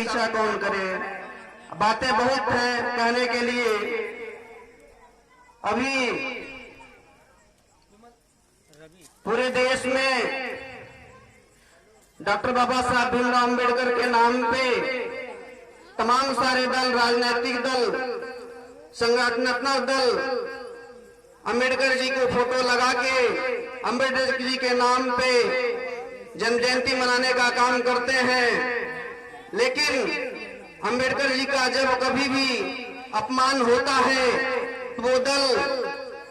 पीछा कौन करे। बातें बहुत हैं कहने के लिए। अभी पूरे देश में डॉक्टर बाबा साहब भीमराव अंबेडकर के नाम पे तमाम सारे दल, राजनीतिक दल, संगठनात्मक दल अंबेडकर जी को फोटो लगा के अंबेडकर जी के नाम पे जन्म जयंती मनाने का काम करते हैं। लेकिन अंबेडकर जी का जब कभी भी अपमान होता है वो दल,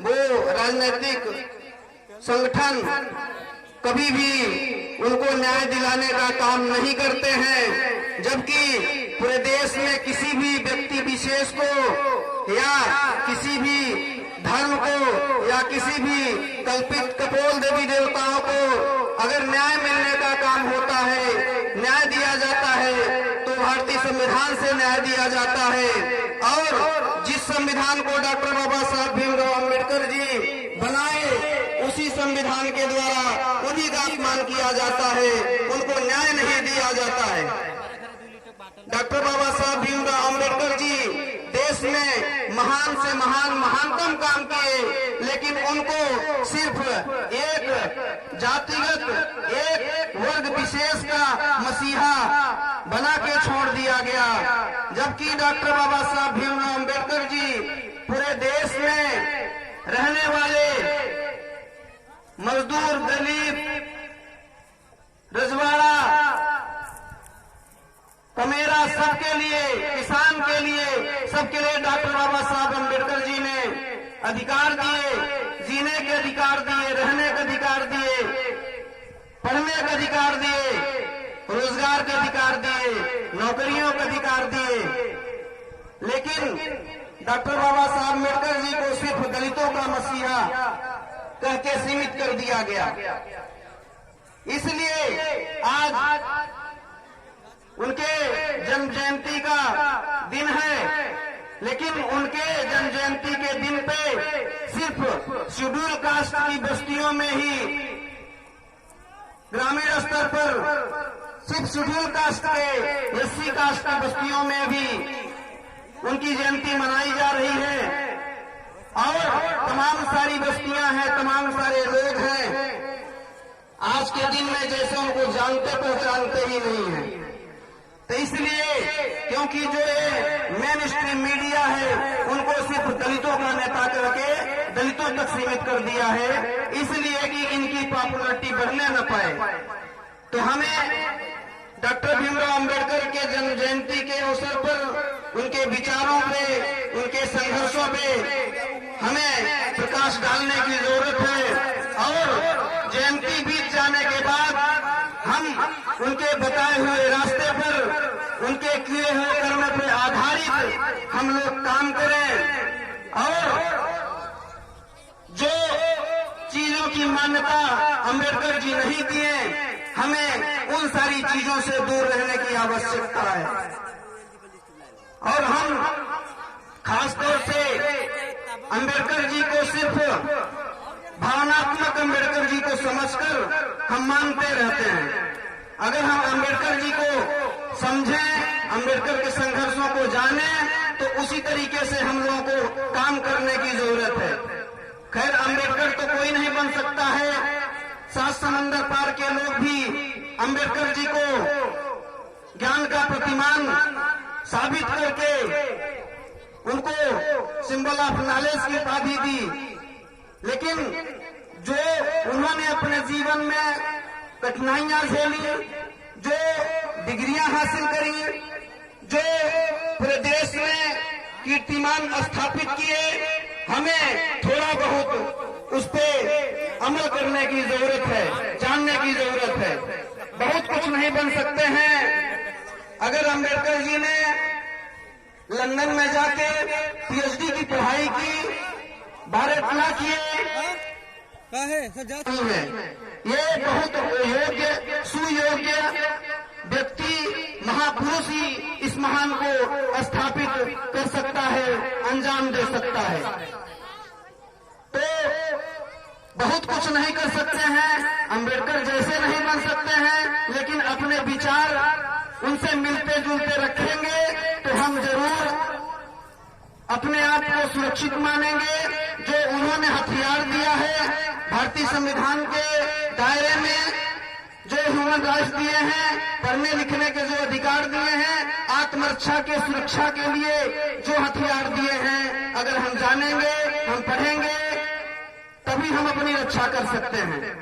वो राजनीतिक संगठन कभी भी उनको न्याय दिलाने का काम नहीं करते हैं। जबकि पूरे देश में किसी भी व्यक्ति विशेष को या किसी भी धर्म को या किसी भी कल्पित कपोल देवी देवताओं को अगर न्याय मिलने का काम होता है, न्याय दिया जाता है, तो भारतीय संविधान से न्याय दिया जाता है। और जिस संविधान को डॉक्टर बाबा साहब भीमराव अंबेडकर जी बनाए उसी संविधान के द्वारा उन्हीं का अपमान किया जाता है, उनको न्याय नहीं दिया जाता है। डॉक्टर बाबा साहब भीमराव अंबेडकर जी देश में महान से महानतम काम किए, लेकिन उनको सिर्फ एक जातिगत, एक वर्ग विशेष का मसीहा बना के छोड़ दिया गया। जबकि डॉक्टर बाबा साहब भीमराव अंबेडकर जी पूरे देश में रहने वाले मजदूर, दलित, रजवाड़ा, कमेरा, सबके लिए, किसान के लिए, सबके लिए डॉक्टर बाबा साहब अंबेडकर जी ने अधिकार दिए, जीने के अधिकार दिए, रहने के अधिकार दिए, पढ़ने के अधिकार दिए, रोजगार के अधिकार दिए, नौकरियों के अधिकार दिए। लेकिन डॉक्टर बाबा साहब अंबेडकर जी को सिर्फ दलितों का मसीहा कह के सीमित कर दिया गया। इसलिए आज उनके जन्म जयंती का दिन है, लेकिन उनके जन्म जयंती के दिन पे सिर्फ शेड्यूल कास्ट की बस्तियों में ही, ग्रामीण स्तर पर सिर्फ शेड्यूल कास्ट के, एससी कास्ट की बस्तियों में भी उनकी जयंती मनाई जा रही है। और तमाम सारी बस्तियां हैं, तमाम सारे लोग हैं, आज के दिन में जैसे उनको जानते पहचानते ही नहीं है। तो इसलिए क्योंकि जो ये मेन स्ट्रीम मीडिया है उनको सिर्फ दलितों का नेता करके दलितों तक सीमित कर दिया है, इसलिए कि इनकी पॉपुलरिटी बढ़ने न पाए। तो हमें डॉक्टर भीमराव अंबेडकर के जन्म जयंती के अवसर पर उनके विचारों पे, उनके संघर्षों पे हमें प्रकाश डालने की जरूरत है। और जयंती बीत जाने के बाद हम उनके बताए हुए रास्ते पर, उनके किए हुए कर्म पर आधारित हम लोग काम करें। और जो चीजों की मान्यता अंबेडकर जी नहीं दिए, हमें उन सारी चीजों से दूर रहने की आवश्यकता है। और हम खासतौर से अंबेडकर जी को सिर्फ भावनात्मक अंबेडकर जी को समझकर हम मानते रहते हैं। अगर हम अंबेडकर जी को समझें, अंबेडकर के संघर्षों को जानें, तो उसी तरीके से हम लोगों को काम करने की जरूरत है। खैर, अंबेडकर तो कोई नहीं बन सकता है, 7 समंदर पार के लोग भी अंबेडकर जी को ज्ञान का प्रतिमान साबित करके उनको सिंबल ऑफ नॉलेज की उपाधि दी। लेकिन जो उन्होंने अपने जीवन में कठिनाइयां झेली, जो डिग्रियां हासिल करी, जो पूरे देश में कीर्तिमान स्थापित किए, हमें थोड़ा बहुत उस पे अमल करने की जरूरत है, जानने की जरूरत है। बहुत कुछ नहीं बन सकते हैं। अगर अंबेडकर जी ने लंदन में जाके पीएचडी की पढ़ाई की, भारत ना किए, ये बहुत योग्य, सुयोग्य व्यक्ति, महापुरुष ही इस महान को स्थापित कर सकता है, अंजाम दे सकता है। तो बहुत कुछ नहीं कर सकते हैं, अंबेडकर जैसे नहीं बन सकते हैं, लेकिन अपने विचार उनसे मिलते जुलते रखेंगे तो हम जरूर अपने आप को सुरक्षित मानेंगे। जो उन्होंने हथियार दिया है भारतीय संविधान के दायरे में, जो ह्यूमन राइट्स दिए हैं, पढ़ने लिखने के जो अधिकार दिए हैं, आत्मरक्षा के सुरक्षा के लिए जो हथियार दिए हैं, अगर हम जानेंगे, हम पढ़ेंगे, तभी हम अपनी रक्षा कर सकते हैं।